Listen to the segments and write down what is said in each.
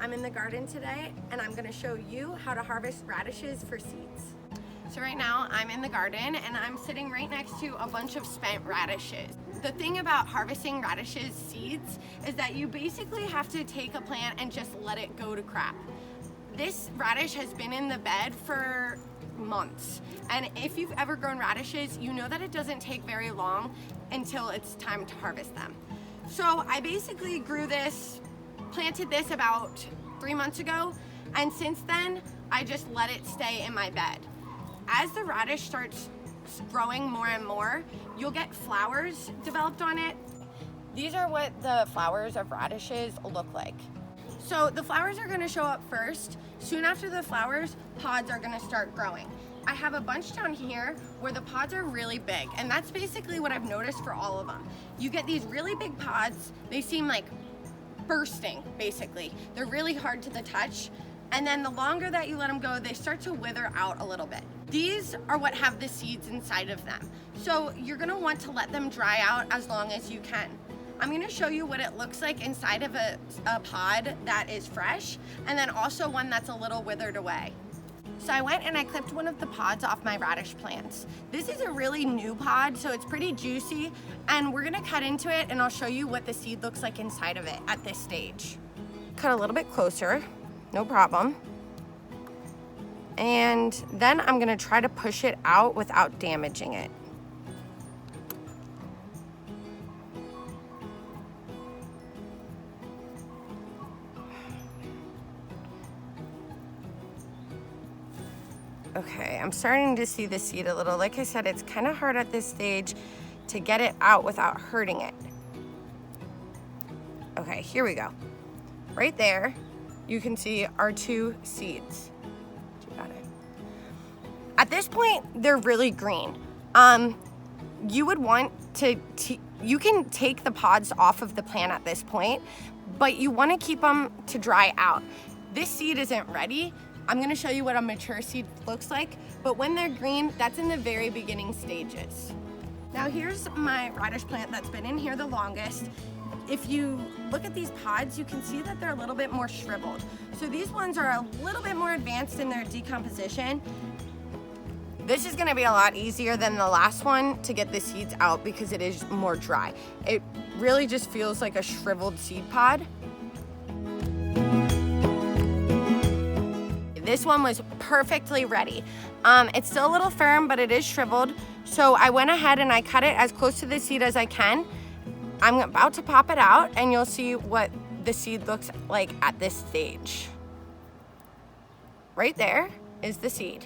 I'm in the garden today and I'm gonna show you how to harvest radishes for seeds. So right now I'm in the garden and I'm sitting right next to a bunch of spent radishes. The thing about harvesting radishes seeds is that you basically have to take a plant and just let it go to crap. This radish has been in the bed for months, and if you've ever grown radishes, you know that it doesn't take very long until it's time to harvest them. So I basically planted this about 3 months ago, and since then I just let it stay in my bed. As the radish starts growing more and more, you'll get flowers developed on it. These are what the flowers of radishes look like. So the flowers are gonna show up first. Soon after the flowers, pods are gonna start growing. I have a bunch down here where the pods are really big, and that's basically what I've noticed for all of them. You get these really big pods, they seem like bursting, basically. They're really hard to the touch, and then the longer that you let them go, they start to wither out a little bit. These are what have the seeds inside of them. So you're gonna want to let them dry out as long as you can. I'm gonna show you what it looks like inside of a pod that is fresh, and then also one that's a little withered away. So I went and I clipped one of the pods off my radish plants. This is a really new pod, so it's pretty juicy, and we're gonna cut into it and I'll show you what the seed looks like inside of it at this stage. Cut a little bit closer, no problem. And then I'm gonna try to push it out without damaging it. Okay, I'm starting to see the seed a little. Like I said, it's kind of hard at this stage to get it out without hurting it. Okay, here we go. Right there, you can see our 2 seeds. You got it. At this point, they're really green. You would want you can take the pods off of the plant at this point, but you want to keep them to dry out. This seed isn't ready. I'm gonna show you what a mature seed looks like, but when they're green, that's in the very beginning stages. Now here's my radish plant that's been in here the longest. If you look at these pods, you can see that they're a little bit more shriveled. So these ones are a little bit more advanced in their decomposition. This is gonna be a lot easier than the last one to get the seeds out because it is more dry. It really just feels like a shriveled seed pod. This one was perfectly ready. It's still a little firm, but it is shriveled. So I went ahead and I cut it as close to the seed as I can. I'm about to pop it out and you'll see what the seed looks like at this stage. Right there is the seed.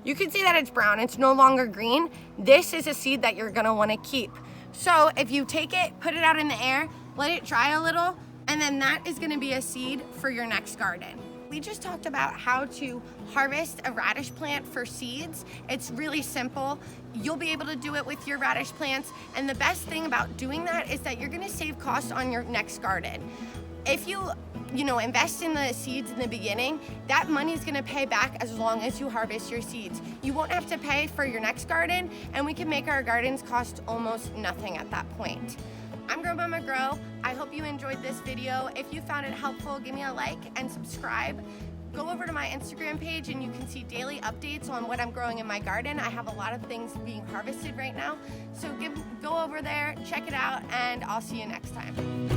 You can see that it's brown, it's no longer green. This is a seed that you're gonna wanna keep. So if you take it, put it out in the air, let it dry a little, and then that is gonna be a seed for your next garden. We just talked about how to harvest a radish plant for seeds. It's really simple. You'll be able to do it with your radish plants. And the best thing about doing that is that you're gonna save costs on your next garden. If you invest in the seeds in the beginning, that money is gonna pay back as long as you harvest your seeds. You won't have to pay for your next garden, and we can make our gardens cost almost nothing at that point. I'm Grow Mama Grow. I hope you enjoyed this video. If you found it helpful, give me a like and subscribe. Go over to my Instagram page and you can see daily updates on what I'm growing in my garden. I have a lot of things being harvested right now. So go over there, check it out, and I'll see you next time.